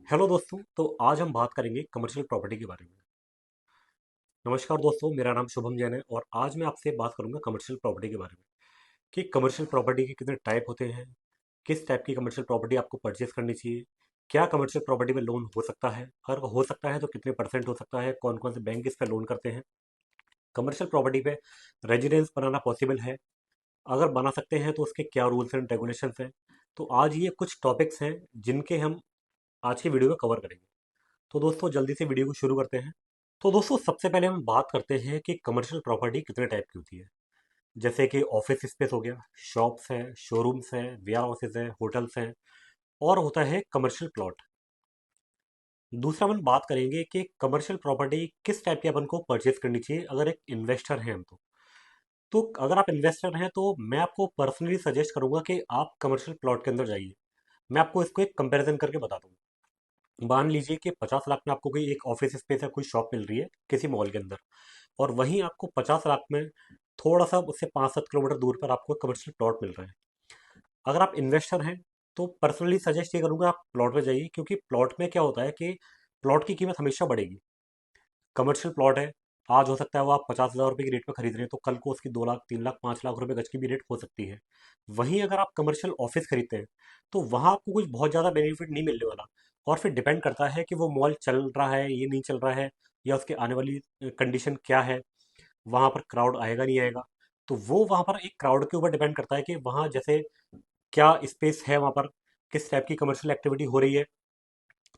Hello दोस्तों। तो आज हम बात करेंगे कमर्शियल प्रॉपर्टी के बारे में। नमस्कार दोस्तों, मेरा नाम शुभम जैन है और आज मैं आपसे बात करूंगा कमर्शियल प्रॉपर्टी के बारे में कि कमर्शियल प्रॉपर्टी के कितने टाइप होते हैं, किस टाइप की कमर्शियल प्रॉपर्टी आपको परचेस करनी चाहिए, क्या कमर्शियल प्रॉपर्टी में लोन हो सकता है, अगर हो सकता है तो कितने परसेंट हो सकता है, कौन कौन से बैंक इस पर लोन करते हैं, कमर्शियल प्रॉपर्टी पे रेजिडेंस बनाना पॉसिबल है, अगर बना सकते हैं तो उसके क्या रूल्स एंड रेगुलेशंस हैं। तो आज ये कुछ टॉपिक्स हैं जिनके हम आज की वीडियो में कवर करेंगे। तो दोस्तों जल्दी से वीडियो को शुरू करते हैं। तो दोस्तों सबसे पहले हम बात करते हैं कि कमर्शियल प्रॉपर्टी कितने टाइप की होती है। जैसे कि ऑफिस स्पेस हो गया, शॉप्स हैं, शोरूम्स हैं, वेयर हाउसेज हैं, होटल्स हैं, और होता है कमर्शियल प्लॉट। दूसरा हम बात करेंगे कि कमर्शियल प्रॉपर्टी किस टाइप की अपन को परचेज करनी चाहिए अगर एक इन्वेस्टर हैं हम तो अगर आप इन्वेस्टर हैं तो मैं आपको पर्सनली सजेस्ट करूंगा कि आप कमर्शियल प्लॉट के अंदर जाइए। मैं आपको इसको एक कंपैरिजन करके बता दूं। मान लीजिए कि 50 लाख में आपको कोई एक ऑफिस स्पेस या कोई शॉप मिल रही है किसी मॉल के अंदर, और वहीं आपको 50 लाख में थोड़ा सा उससे 5-7 किलोमीटर दूर पर आपको कमर्शियल प्लॉट मिल रहा है। अगर आप इन्वेस्टर हैं तो पर्सनली सजेस्ट ये करूंगा आप प्लॉट में जाइए, क्योंकि प्लॉट में क्या होता है कि प्लॉट की कीमत हमेशा बढ़ेगी। कमर्शियल प्लॉट है, आज हो सकता है वो आप 50,000 रुपये की रेट में खरीद रहे हैं तो कल को उसकी 2 लाख, 3 लाख, 5 लाख रुपए गज की भी रेट हो सकती है। वहीं अगर आप कमर्शियल ऑफिस खरीदते हैं तो वहां आपको कुछ बहुत ज़्यादा बेनिफिट नहीं मिलने वाला। और फिर डिपेंड करता है कि वो मॉल चल रहा है ये नहीं चल रहा है, या उसके आने वाली कंडीशन क्या है, वहां पर क्राउड आएगा नहीं आएगा। तो वो वहां पर एक क्राउड के ऊपर डिपेंड करता है कि वहां जैसे क्या स्पेस है, वहां पर किस टाइप की कमर्शियल एक्टिविटी हो रही है।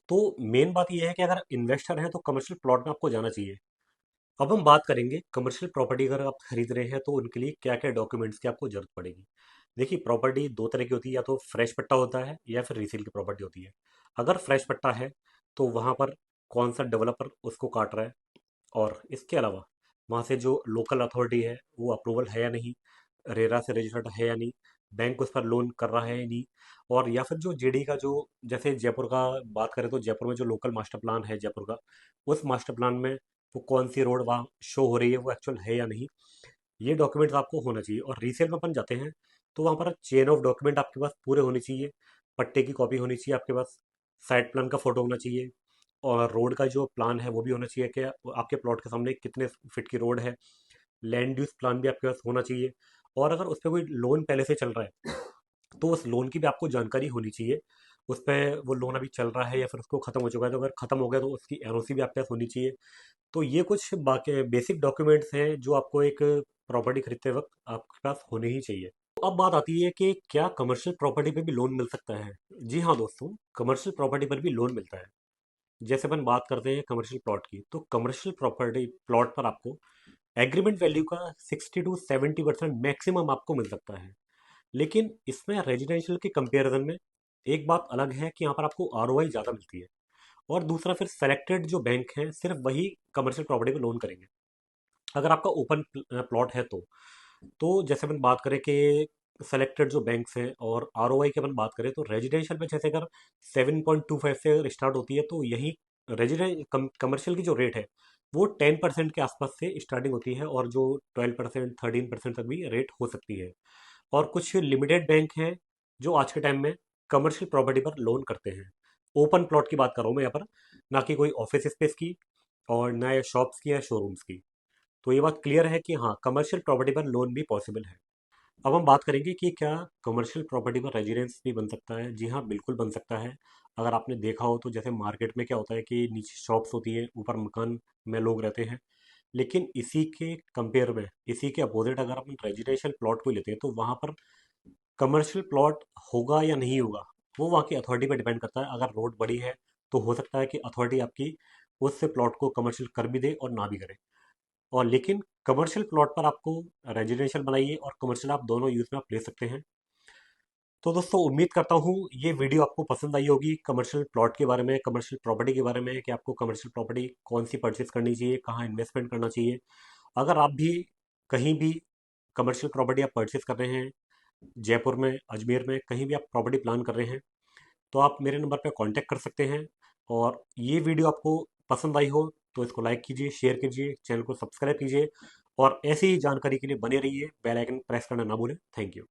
तो मेन बात यह है कि अगर इन्वेस्टर है तो कमर्शियल प्लॉट में आपको जाना चाहिए। अब हम बात करेंगे कमर्शियल प्रॉपर्टी अगर आप खरीद रहे हैं तो उनके लिए क्या क्या डॉक्यूमेंट्स की आपको जरूरत पड़ेगी। देखिए, प्रॉपर्टी दो तरह की होती है, या तो फ्रेश पट्टा होता है या फिर रीसेल की प्रॉपर्टी होती है। अगर फ्रेश पट्टा है तो वहाँ पर कौन सा डेवलपर उसको काट रहा है, और इसके अलावा वहाँ से जो लोकल अथॉरिटी है वो अप्रूवल है या नहीं, रेरा से रजिस्टर्ड है या नहीं, बैंक उस पर लोन कर रहा है या नहीं, और या फिर जो जेडी का जो, जैसे जयपुर का बात करें तो जयपुर में जो लोकल मास्टर प्लान है जयपुर का, उस मास्टर प्लान में वो कौन सी रोड वहाँ शो हो रही है वो एक्चुअल है या नहीं, ये डॉक्यूमेंट्स आपको होना चाहिए। और रीसेल में अपन जाते हैं तो वहाँ पर चेन ऑफ डॉक्यूमेंट आपके पास पूरे होने चाहिए। पट्टे की कॉपी होनी चाहिए आपके पास, साइट प्लान का फोटो होना चाहिए, और रोड का जो प्लान है वो भी होना चाहिए कि आपके प्लॉट के सामने कितने फीट की रोड है। लैंड यूज प्लान भी आपके पास होना चाहिए। और अगर उस पर कोई लोन पहले से चल रहा है तो उस लोन की भी आपको जानकारी होनी चाहिए। उस पर वो लोन अभी चल रहा है या फिर उसको खत्म हो चुका है, तो अगर खत्म हो गया तो उसकी एनओसी भी आपके पास होनी चाहिए। तो ये कुछ बाकी बेसिक डॉक्यूमेंट्स हैं जो आपको एक प्रॉपर्टी खरीदते वक्त आपके पास होने ही चाहिए। तो अब बात आती है कि क्या कमर्शियल प्रॉपर्टी पे भी लोन मिल सकता है। जी हाँ दोस्तों, कमर्शियल प्रॉपर्टी पर भी लोन मिलता है। जैसे अपन बात करते हैं कमर्शियल प्लॉट की, तो कमर्शियल प्रॉपर्टी प्लॉट पर आपको एग्रीमेंट वैल्यू का 60 to 70% मैक्सिमम आपको मिल सकता है। लेकिन इसमें रेजिडेंशियल के कंपैरिजन में एक बात अलग है कि यहाँ पर आपको आरओआई ज़्यादा मिलती है। और दूसरा, फिर सेलेक्टेड जो बैंक हैं सिर्फ वही कमर्शियल प्रॉपर्टी पे लोन करेंगे। अगर आपका ओपन प्लॉट है तो जैसे अपन बात करें कि सेलेक्टेड जो बैंक्स हैं, और आरओआई की अपन बात करें तो रेजिडेंशियल में जैसे अगर 7.25 से अगर स्टार्ट होती है तो यही रेजिडेंट कमर्शियल की जो रेट है वो 10% के आसपास से स्टार्टिंग होती है, और जो 12%, 13% तक भी रेट हो सकती है। और कुछ लिमिटेड बैंक हैं जो आज के टाइम में कमर्शियल प्रॉपर्टी पर लोन करते हैं। ओपन प्लॉट की बात कर रहा हूँ मैं यहाँ पर, ना कि कोई ऑफिस स्पेस की, और ना या शॉप्स की या शोरूम्स की। तो ये बात क्लियर है कि हाँ, कमर्शियल प्रॉपर्टी पर लोन भी पॉसिबल है। अब हम बात करेंगे कि क्या कमर्शियल प्रॉपर्टी पर रेजिडेंस भी बन सकता है। जी हाँ, बिल्कुल बन सकता है। अगर आपने देखा हो तो जैसे मार्केट में क्या होता है कि नीचे शॉप्स होती है, ऊपर मकान में लोग रहते हैं। लेकिन इसी के कंपेयर में, इसी के अपोजिट अगर हम रेजिडेंशियल प्लॉट को लेते हैं तो वहाँ पर कमर्शियल प्लॉट होगा या नहीं होगा वो वहाँ की अथॉरिटी पे डिपेंड करता है। अगर रोड बड़ी है तो हो सकता है कि अथॉरिटी आपकी उससे प्लॉट को कमर्शियल कर भी दे और ना भी करे। और लेकिन कमर्शियल प्लॉट पर आपको रेजिडेंशियल बनाइए और कमर्शियल आप दोनों यूज़ में आप ले सकते हैं। तो दोस्तों उम्मीद करता हूँ ये वीडियो आपको पसंद आई होगी, कमर्शियल प्लॉट के बारे में, कमर्शियल प्रॉपर्टी के बारे में, कि आपको कमर्शियल प्रॉपर्टी कौन सी परचेज करनी चाहिए, कहाँ इन्वेस्टमेंट करना चाहिए। अगर आप भी कहीं भी कमर्शियल प्रॉपर्टी आप परचेज कर रहे हैं, जयपुर में, अजमेर में, कहीं भी आप प्रॉपर्टी प्लान कर रहे हैं, तो आप मेरे नंबर पर कांटेक्ट कर सकते हैं। और ये वीडियो आपको पसंद आई हो तो इसको लाइक कीजिए, शेयर कीजिए, चैनल को सब्सक्राइब कीजिए, और ऐसी ही जानकारी के लिए बने रहिए। बेल आइकन प्रेस करना ना भूलें। Thank you.